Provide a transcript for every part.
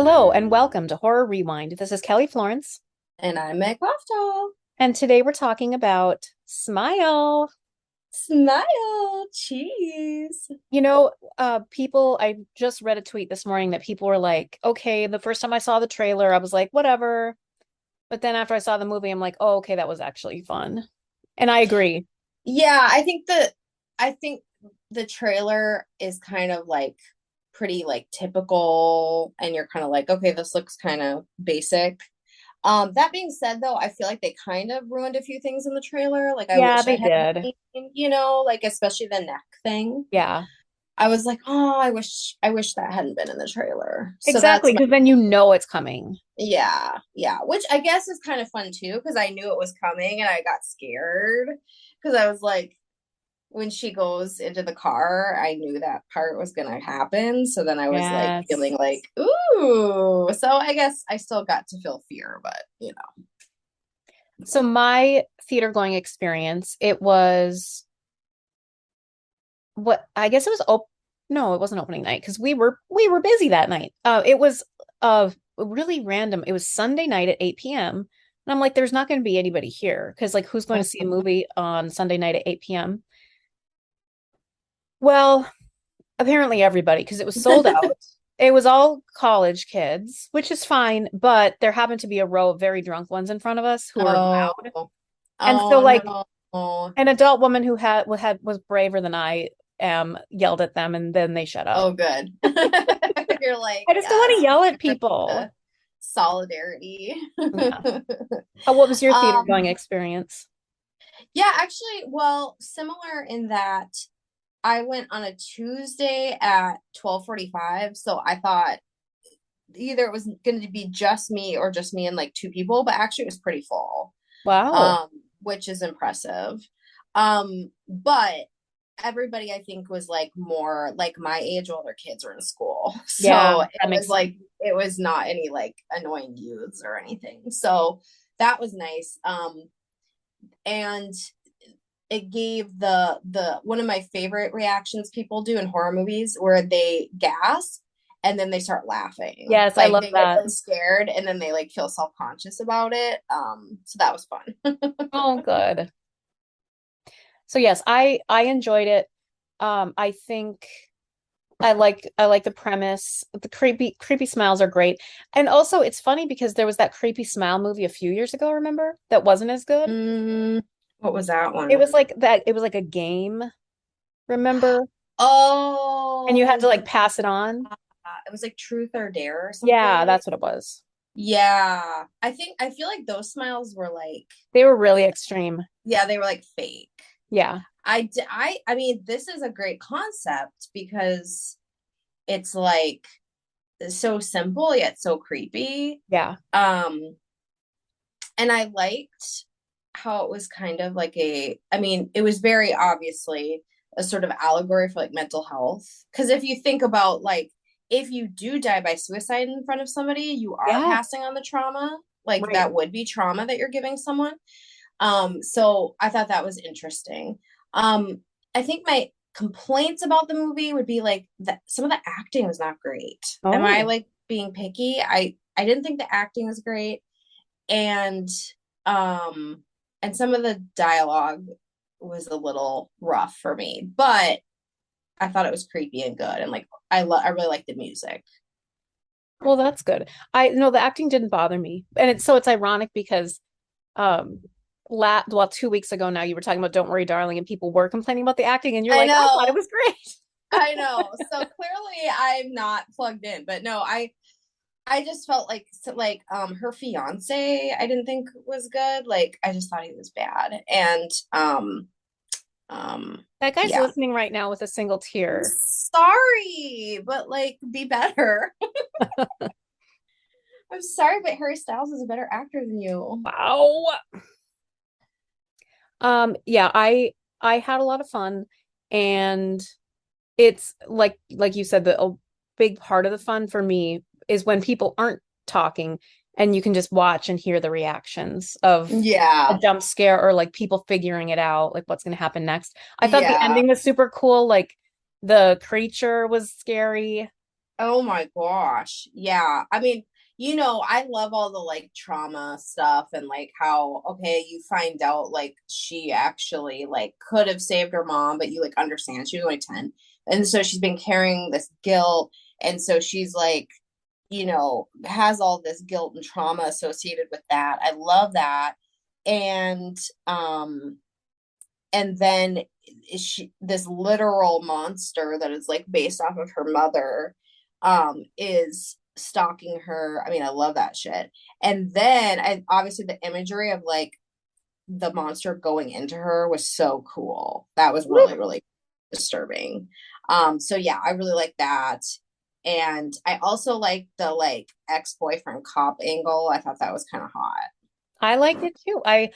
Hello and welcome to Horror Rewind. This is Kelly Florence, And I'm Meg Loftal. and today we're talking about Smile. Smile, cheese. I just read a tweet this morning that people were like, okay, the first time I saw the trailer, I was like, whatever. But then after I saw the movie, I'm like, oh, okay, that was actually fun. And I agree. Yeah, I think the trailer is kind of like pretty like typical, and you're kind of like, okay, this looks kind of basic. That being said, though, I feel like they kind of ruined a few things in the trailer. Like I Yeah, wish I they hadn't did. seen, like especially the neck thing. Yeah, I was like, oh, I wish that hadn't been in the trailer. So exactly. that's my Because then you know it's coming. Yeah, yeah, which I guess is kind of fun too because I knew it was coming and I got scared because I was like, when she goes into the car, I knew that part was gonna happen. So then I was like Yes. feeling like, ooh. So I guess I still got to feel fear, but So my theater going experience, it was what I guess it was no, it wasn't opening night because we were busy that night. It was really random. It was Sunday night at 8 p.m. And I'm like, there's not going to be anybody here because like who's going to see a movie on Sunday night at 8 p.m.? Well, apparently everybody because it was sold out. It was all college kids, which is fine, but there happened to be a row of very drunk ones in front of us who were oh, loud. And so oh like no, an adult woman who was braver than I am yelled at them and then they shut up. oh good. You're like, I just don't want yes, to yell at for people. the solidarity. Yeah. What was your theater Um, going experience? yeah, actually, well, similar in that I went on a Tuesday at 12:45, so I thought either it was going to be just me or just me and like two people, but actually it was pretty full. Wow. Which is impressive. But everybody I think was like more like my age, older kids were in school. Yeah, So that it makes was sense. like it was not any like annoying youths or anything. So that was nice. And it gave the one of my favorite reactions people do in horror movies where they gasp and then they start laughing. Yes, I Like love they get that. really scared and then they like feel self-conscious about it. So that was fun. Oh, good. So yes, I enjoyed it. I think I like the premise. The creepy smiles are great. And also it's funny because there was that creepy smile movie a few years ago, remember? That wasn't as good. What was that It one? was like that, it was like a game, remember? And you had to Oh, like pass it on. it was like Truth or Dare or Yeah, something. that's what it was. Yeah. I feel like those smiles were like, They were really extreme. yeah, they were like fake. Yeah. I mean, this is a great concept because it's like so simple yet so creepy. Yeah. Um, and I liked how it was kind of like I mean, it was very obviously a sort of allegory for like mental health. Because if you think about like, if you do die by suicide in front of somebody, you are Yeah. passing on the trauma. Like Right. that would be trauma that you're giving someone. So I thought that was interesting. I think my complaints about the movie would be like that some of the acting was not great. Am I Oh. like being picky? I didn't think the acting was great, and um and some of the dialogue was a little rough for me, but I thought it was creepy and good, and like I really liked the music. Well, that's good. I no, the acting didn't bother me. And it's ironic because um 2 weeks ago now you were talking about Don't Worry, Darling, and people were complaining about the acting, and you're I like, I thought it know, was great. I know. So clearly I'm not plugged in, but no, I just felt like her fiance I didn't think was good. Like I just thought he was bad. And um That guy's yeah. listening right now with a single tear. Sorry, but like be better. I'm sorry, but Harry Styles is a better actor than you. Wow. Yeah, I had a lot of fun, and it's like you said, a big part of the fun for me is when people aren't talking and you can just watch and hear the reactions of a Yeah. jump scare or like people figuring it out, like what's going to happen next. I thought the Yeah. ending was super cool. Like the creature was scary. Oh my gosh. Yeah. I mean, I love all the like trauma stuff and like how, okay, you find out like she actually like could have saved her mom, but you like understand she was only 10. And so she's been carrying this guilt. And so she's like, has all this guilt and trauma associated with that. I love that. And um and then this literal monster that is like based off of her mother is stalking her. I mean, I love that shit. And then obviously the imagery of like the monster going into her was so cool. That was really really disturbing. So yeah, I really like that. And I also like the like ex-boyfriend cop angle. I thought that was kind of hot. I liked it too. I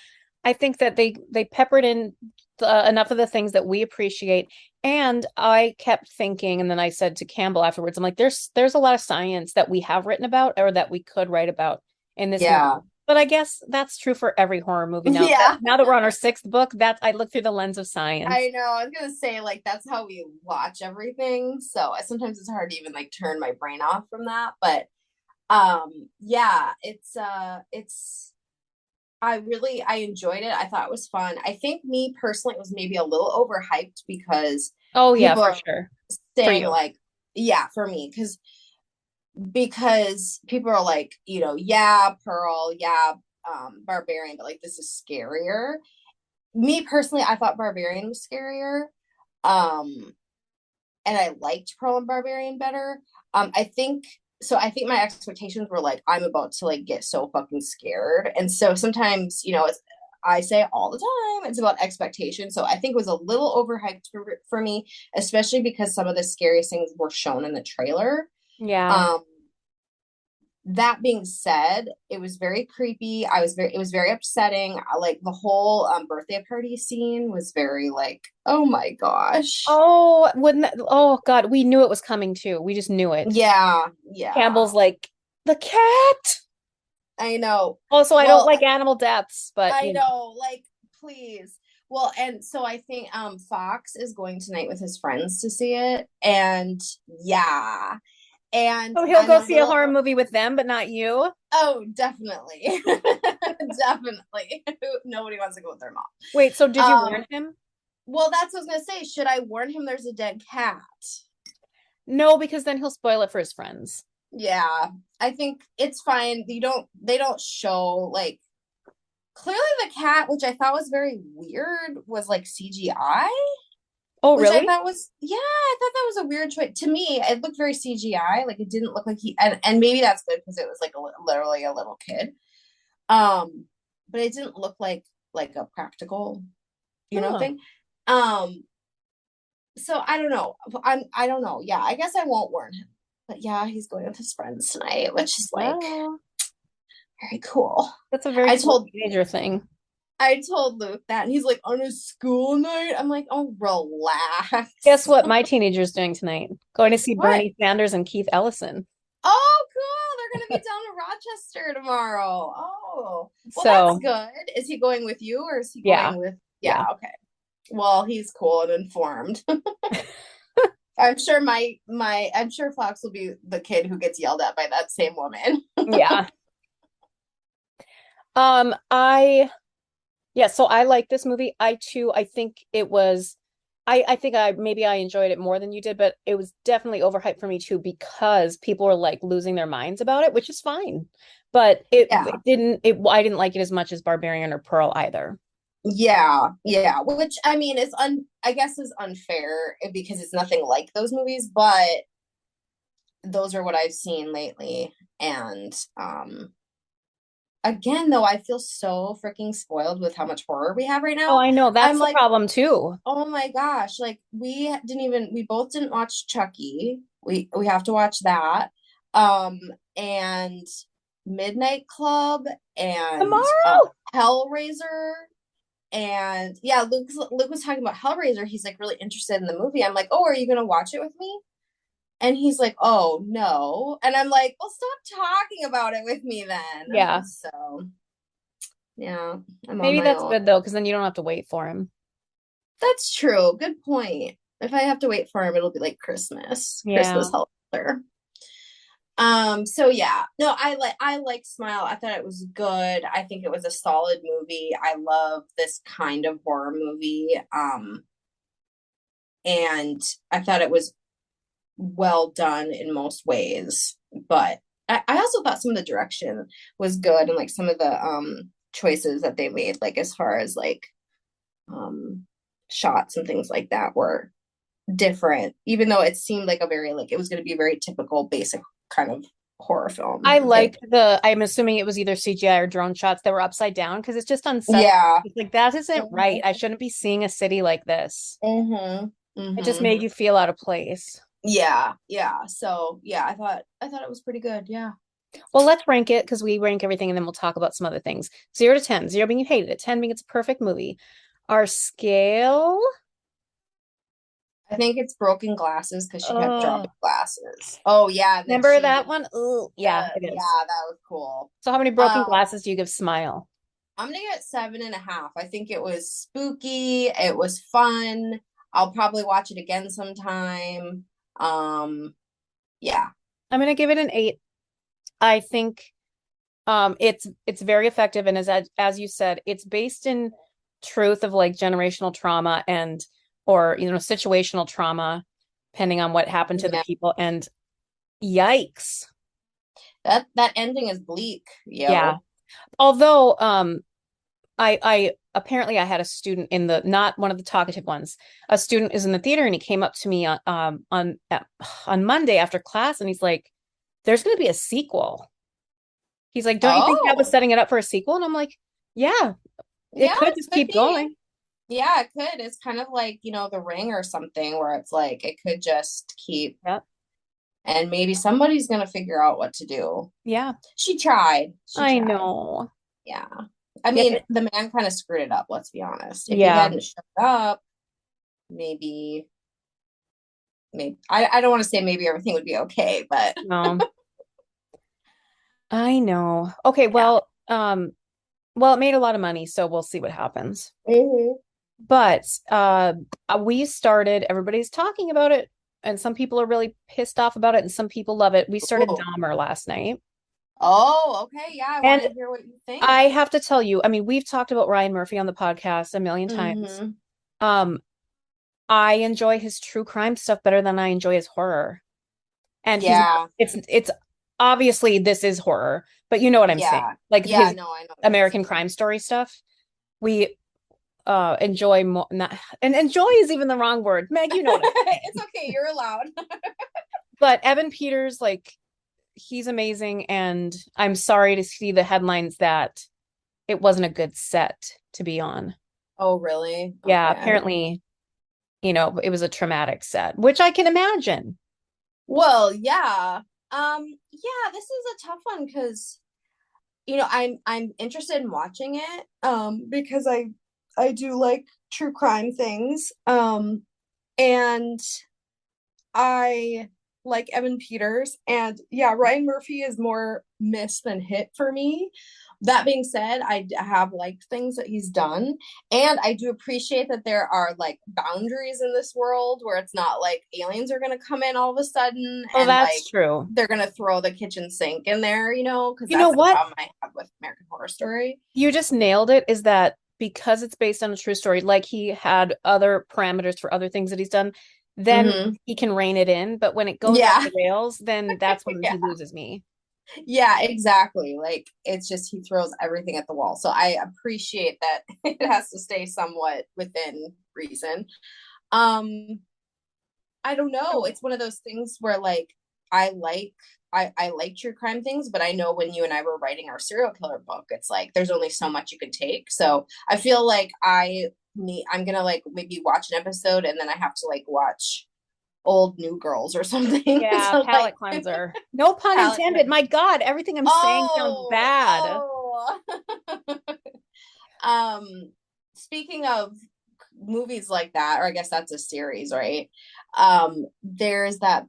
think that they peppered in enough of the things that we appreciate. And I kept thinking, and then I said to Campbell afterwards, I'm like, there's a lot of science that we have written about or that we could write about in this movie. Yeah. But I guess that's true for every horror movie now. Yeah. Now that we're on our sixth book, that I look through the lens of science. I know. I was gonna say like that's how we watch everything. So sometimes it's hard to even like turn my brain off from that. But yeah, it's I enjoyed it. I thought it was fun. I think me personally it was maybe a little overhyped because Oh yeah, people for are sure. For saying you. like, yeah, for me, because people are like, yeah, Pearl, yeah, Barbarian, but like this is scarier. Me personally, I thought Barbarian was scarier. Um, and I liked Pearl and Barbarian better. I think my expectations were like I'm about to like get so fucking scared. And so sometimes, it's I say all the time, it's about expectation. So I think it was a little overhyped for me, especially because some of the scariest things were shown in the trailer. Yeah. Um, that being said, it was very creepy. It was very upsetting. Like the whole birthday party scene was very like, oh my gosh. Oh, wouldn't that, oh God, we knew it was coming too. We just knew it. Yeah, yeah. Campbell's like, the cat. I know. Also, I don't Well, like animal deaths, but I know, like, please. Well, and so I think Fox is going tonight with his friends to see it. And yeah. And so he'll I'm go a see a little horror movie with them, but not you. oh, definitely. Definitely. Nobody wants to go with their mom. Wait, so did you Um, warn him? well, that's what I was gonna say. Should I warn him there's a dead cat? No, because then he'll spoil it for his friends. Yeah, I think it's fine. They don't show like clearly the cat, which I thought was very weird, was like CGI, Oh, which I really? thought was yeah, I thought that was a weird choice. To me, it looked very CGI. Like it didn't look like and maybe that's good because it was like literally a little kid. Um, but it didn't look like a practical, Huh. thing. Um, so I don't know. I don't know. Yeah, I guess I won't warn him. But yeah, he's going with his friends tonight, which is like Well, very cool. that's a very I cool told teenager thing. I told Luke that, and he's like, on a school night. I'm like, oh, Guess relax. what my teenager's doing tonight? Going to see What? Bernie Sanders and Keith Ellison. Oh, cool. They're gonna be down in Rochester tomorrow. Oh, well, that's So, good. Is he going with you, or is he yeah, going with? yeah. Yeah, okay. Well, he's cool and informed. I'm sure I'm sure Fox will be the kid who gets yelled at by that same woman. Yeah. I Yeah, so I like this movie. I too, I think it was I think I maybe I enjoyed it more than you did, but it was definitely overhyped for me too because people were like losing their minds about it, which is fine. But Yeah. I didn't like it as much as Barbarian or Pearl either. Yeah, yeah. Which I mean I guess is unfair because it's nothing like those movies, but those are what I've seen lately. And again though, I feel so freaking spoiled with how much horror we have right Oh, now. I know. I'm That's the like, problem too. oh my gosh, like we both didn't watch Chucky. We have to watch that. Um and Midnight Club and Tomorrow. Hellraiser. And yeah, Luke was talking about Hellraiser. He's like really interested in the movie. I'm like, oh, are you gonna watch it with me? And he's like, oh no. And I'm like, well, stop talking about it with me then. Yeah. So yeah, I'm on Maybe my that's own. good though, because then you don't have to wait for him. That's true. Good point. If I have to wait for him, it'll be like Christmas. Yeah. Christmas Hellraiser. So yeah, no, I like Smile. I thought it was good. I think it was a solid movie. I love this kind of horror movie. And I thought it was well done in most ways. But I also thought some of the direction was good and like some of the choices that they made, like as far as like um shots and things like that were different, even though it seemed like a very like it was going to be a very typical basic kind of horror film. I It, liked I'm assuming it was either CGI or drone shots that were upside down because it's just unsettling. yeah. It's like, that isn't right. Mm-hmm. I shouldn't be seeing a city like this. Mm-hmm. It just Mm-hmm. made you feel out of place. Yeah, yeah. So yeah, I thought it was pretty good. Yeah. Well, let's rank it because we rank everything and then we'll talk about some other things. 0 to 10, 0 being you hated it, 10 being it's a perfect movie. Our scale. I think it's broken glasses because she kept Oh, dropping glasses. Oh yeah, and then remember she that one? Oh, the yeah, it is. yeah, that was cool. So how many broken Um, glasses do you give Smile? I'm gonna get 7.5. I think it was spooky. It was fun. I'll probably watch it again sometime. Um, yeah, I'm gonna give it an 8. I think it's very effective and as you said, it's based in truth of like generational trauma and or situational trauma, depending on what happened to the yeah. people. And yikes. That ending is bleak, Yeah. yo. Although I apparently I had a student in the not one of the talkative ones. A student is in the theater and he came up to me on Monday after class and he's like, "There's going to be a sequel." He's like, "Don't you think that was Oh, setting it up for a sequel?" And I'm like, "Yeah, it yeah, could it just could keep be. going." Yeah, it could. It's kind of like, The Ring or something where it's like it could just keep Yeah. and maybe somebody's gonna figure out what to do. Yeah. She tried. She I tried. know. Yeah. I Yeah. mean, the man kind of screwed it up, let's be honest. If he Yeah. hadn't showed up, maybe I don't want to say maybe everything would be okay, but No. I know. Okay, yeah. well, it made a lot of money, so we'll see what happens. Hmm. But we started, everybody's talking about it, and some people are really pissed off about it, and some people love it. We started Ooh. Dahmer last night. Oh, okay. Yeah, I want And to hear what you think. I have to tell you, I mean, we've talked about Ryan Murphy on the podcast a million times. Hmm. Um, I enjoy his true crime stuff better than I enjoy his horror. And he's Yeah. it's obviously this is horror, but you know what I'm saying. Yeah. Like Yeah, his no, I know what you're American saying. Crime Story stuff. We enjoy more not and enjoy is even the wrong word. Meg, you know what I'm It's saying. okay, you're allowed. But Evan Peters, like he's amazing, and I'm sorry to see the headlines that it wasn't a good set to be on. Oh, really? Yeah, Okay. apparently, it was a traumatic set, which I can imagine. Well, yeah. Yeah, this is a tough one because I'm interested in watching it because I do like true crime things. And I like Evan Peters and yeah, Ryan Murphy is more miss than hit for me. That being said, I have liked things that he's done, and I do appreciate that there are like boundaries in this world where it's not like aliens are going to come in all of a sudden Oh, and that's like true. they're going to throw the kitchen sink in there, because You know that's the what? problem I have with American Horror Story. You just nailed it, is that because it's based on a true story, like he had other parameters for other things that he's done, then Hmm. he can rein it in. But when it goes off Yeah, the rails, then that's when yeah, he loses me. yeah, exactly. Like it's just he throws everything at the wall. So I appreciate that it has to stay somewhat within reason. Um, I don't know. It's one of those things where like I like I like true crime things, but I know when you and I were writing our serial killer book, it's like there's only so much you can take. So I feel like I'm gonna like maybe watch an episode and then I have to like watch old New Girls or something. Yeah, So like palate cleanser. No pun palette intended. cleanse. My God, everything I'm saying sounds Oh, bad. oh. um Speaking of movies like that, or I guess that's a series, right? There's that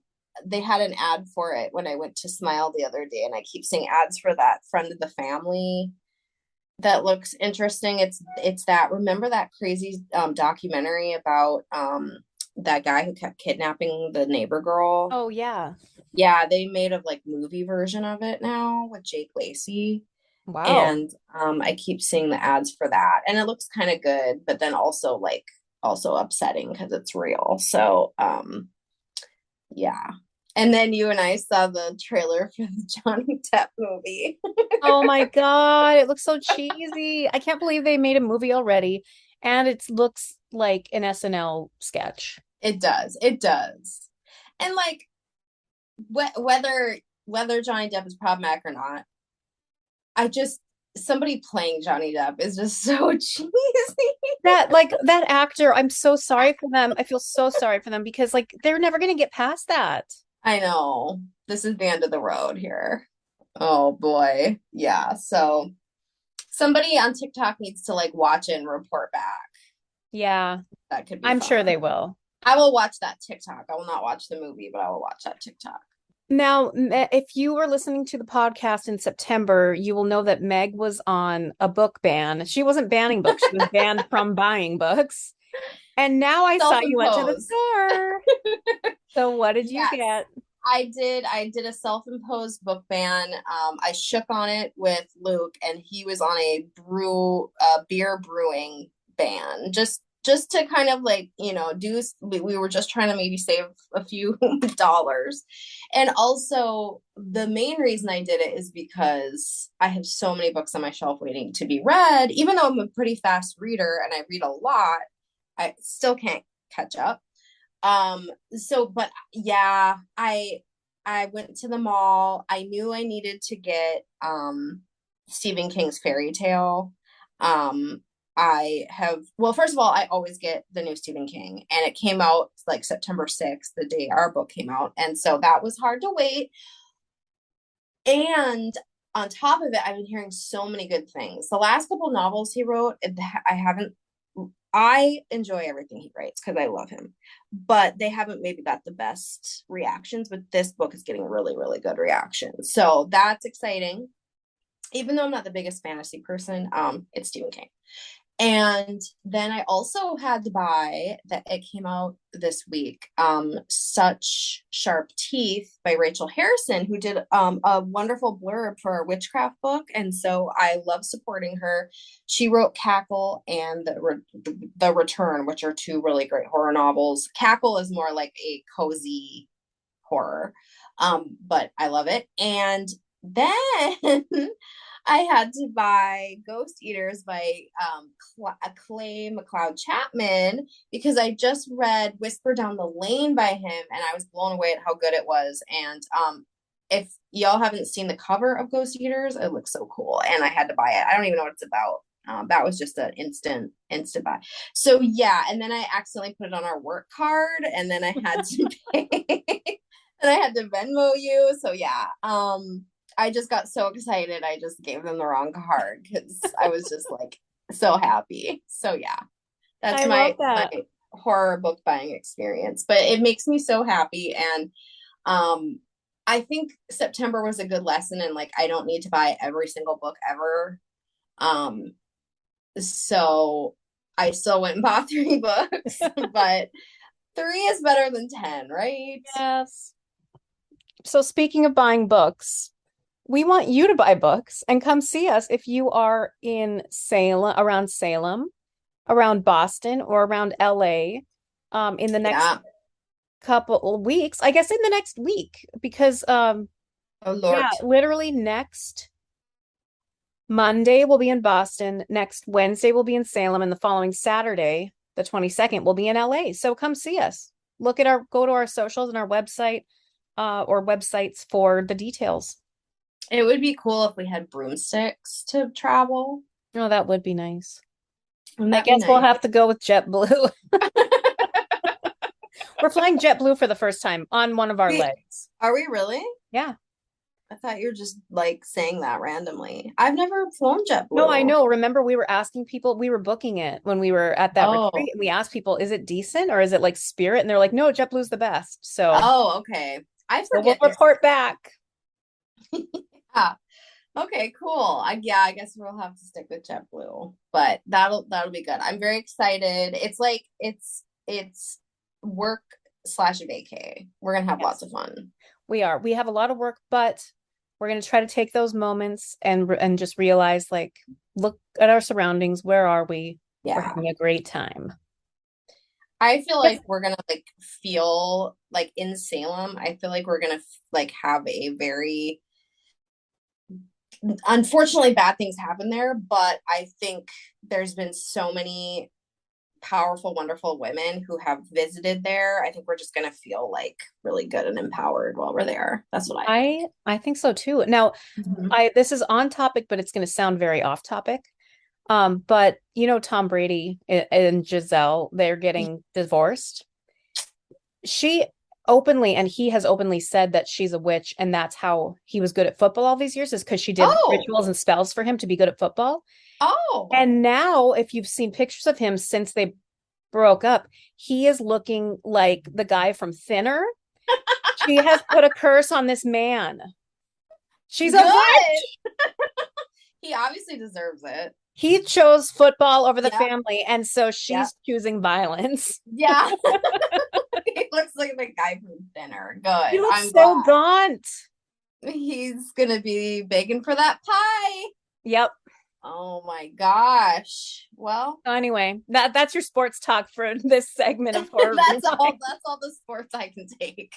they had an ad for it when I went to Smile the other day, and I keep seeing ads for that Friend of the Family that looks interesting. It's that remember that crazy documentary about that guy who kept kidnapping the neighbor girl. Oh yeah. Yeah, they made a like movie version of it now with Jake Lacey. Wow. And I keep seeing the ads for that. And it looks kind of good, but then also like also upsetting because it's real. So yeah. And then you and I saw the trailer for the Johnny Depp movie. Oh my God, it looks so cheesy. I can't believe they made a movie already, and it looks like an SNL sketch. It does. It does. And like whether Johnny Depp is problematic or not, I just somebody playing Johnny Depp is just so cheesy. That actor, I'm so sorry for them. I feel so sorry for them because like they're never gonna get past that. I know. This is the end of the road here. Oh boy. Yeah. So somebody on TikTok needs to like watch it and report back. Yeah, That could be I'm sure fun. they will. I will watch that TikTok. I will not watch the movie, but I will watch that TikTok. Now, if you were listening to the podcast in September, you will know that Meg was on a book ban. She wasn't banning books, she was banned from buying books. And now I saw you went to the Self-imposed. store. So what did you Yes. get? I did a self-imposed book ban. I shook on it with Luke, and he was on a beer brewing ban. Just to kind of like, we were just trying to maybe save a few dollars. And also the main reason I did it is because I have so many books on my shelf waiting to be read. Even though I'm a pretty fast reader and I read a lot, I still can't catch up. But yeah, I went to the mall. I knew I needed to get Stephen King's Fairy Tale. um I have, well, first of all, I always get the new Stephen King, and it came out like September 6th, the day our book came out, and so that was hard to wait. And on top of it, I've been hearing so many good things. The last couple novels he wrote, I haven't, I enjoy everything he writes because I love him, but they haven't maybe got the best reactions. But this book is getting really, really good reactions. So that's exciting. Even though I'm not the biggest fantasy person, it's Stephen King. And then I also had to buy that it came out this week, Such Sharp Teeth by Rachel Harrison, who did a wonderful blurb for a witchcraft book. And so I love supporting her. She wrote Cackle and The Return, which are two really great horror novels. Cackle is more like a cozy horror, but I love it. And then I had to buy Ghost Eaters by Clay McLeod Chapman because I just read Whisper Down the Lane by him, and I was blown away at how good it was. And if y'all haven't seen the cover of Ghost Eaters, it looks so cool, and I had to buy it. I don't even know what it's about. That was just an instant buy. So yeah, and then I accidentally put it on our work card, and then I had to pay, and I had to Venmo you. So yeah, I just got so excited. I just gave them the wrong card because I was just like so happy. So yeah, that's I love my that. horror book buying experience. But it makes me so happy, and um I think September was a good lesson, and like I don't need to buy every single book ever. Um so I still went and bought 3 books, but 3 is better than 10, right? Yes. So speaking of buying books, we want you to buy books and come see us if you are in Salem, around Boston, or around LA, in the next Yeah. couple of weeks. I guess in the next week, because Oh yeah, Lord. literally next Monday we'll be in Boston, next Wednesday we'll be in Salem, and the following Saturday, the 22nd, we'll be in LA. So come see us. Go to our socials and our website, or websites for the details. It would be cool if we had broomsticks to travel. Oh, that would be nice. Wouldn't I that be guess we'll nice? have to go with JetBlue. We're flying JetBlue for the first time on one of our Wait, legs. are we really? Yeah. I thought you were just like saying that randomly. I've never flown No, I JetBlue. know. Remember, we were asking people, we were booking it when we were at that Oh, retreat, and we asked people, is it decent or is it like Spirit? And they're like, no, JetBlue's the best. okay. I So we'll forget these report back. things. Yeah. Okay, cool. I guess we'll have to stick with JetBlue, but that'll be good. I'm very excited. It's like it's work slash vacay. We're gonna have lots Yes, of fun. we are. We have a lot of work, but we're going to try to take those moments and just realize, like, look at our surroundings. Where are we? We're Yeah. having a great time. I feel Yes. like we're gonna like feel like in Salem, I feel like we're gonna like have a very unfortunately bad things happen there, but I think there's been so many powerful, wonderful women who have visited there. I think we're just gonna feel like really good and empowered while we're there. That's what I think. I think so too. Now, Mhm. I this is on topic, but it's going to sound very off topic. But Tom Brady and Gisele, they're getting divorced. She openly, and he has openly said that she's a witch, and that's how he was good at football all these years, is because she did Oh, rituals and spells for him to be good at football. oh, And now, if you've seen pictures of him since they broke up, he is looking like the guy from Thinner. She has put a curse on this man. She's a good. witch. He obviously deserves it. He chose football over the Yep, family, and so yep, she's choosing violence. yeah. He looks like the guy from Thinner. He Good. looks I'm so glad. gaunt. He's gonna be begging for that pie. Yep. Oh my gosh. Well, So anyway, that's your sports talk for this segment of Horror Rewind. that's all the sports I can take.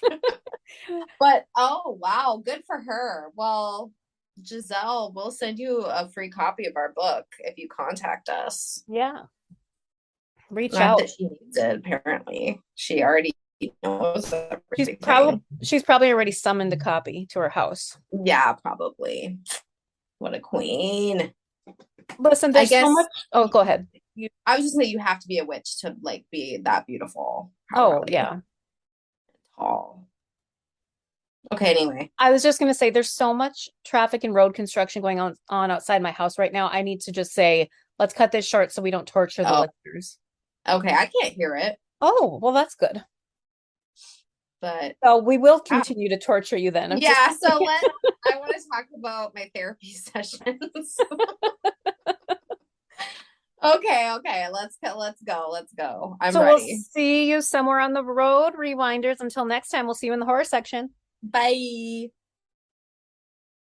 But oh wow, good for her. Well, Gisele, we'll send you a free copy of our book if you contact us. Yeah, reach Not out. that she needs it, apparently. She already knows She's probably everything. she's probably already summoned a copy to her house. Yeah, probably. What a queen. Listen, I there's so guess much. Oh, go ahead. I was just saying you have to be a witch to like be that beautiful. Oh, Probably yeah. tall. Okay, anyway. I was just gonna say there's so much traffic and road construction going on outside my house right now. I need to just say, let's cut this short so we don't torture the Oh, listeners. okay. I can't hear it, Oh, well, that's good. but So we will uh, continue to torture you then. I'm just yeah. So I want to talk about my therapy sessions. Okay, okay. Let's go. I'm so we'll ready. see you somewhere on the road, Rewinders. Until next time, we'll see you in the horror section. Bye.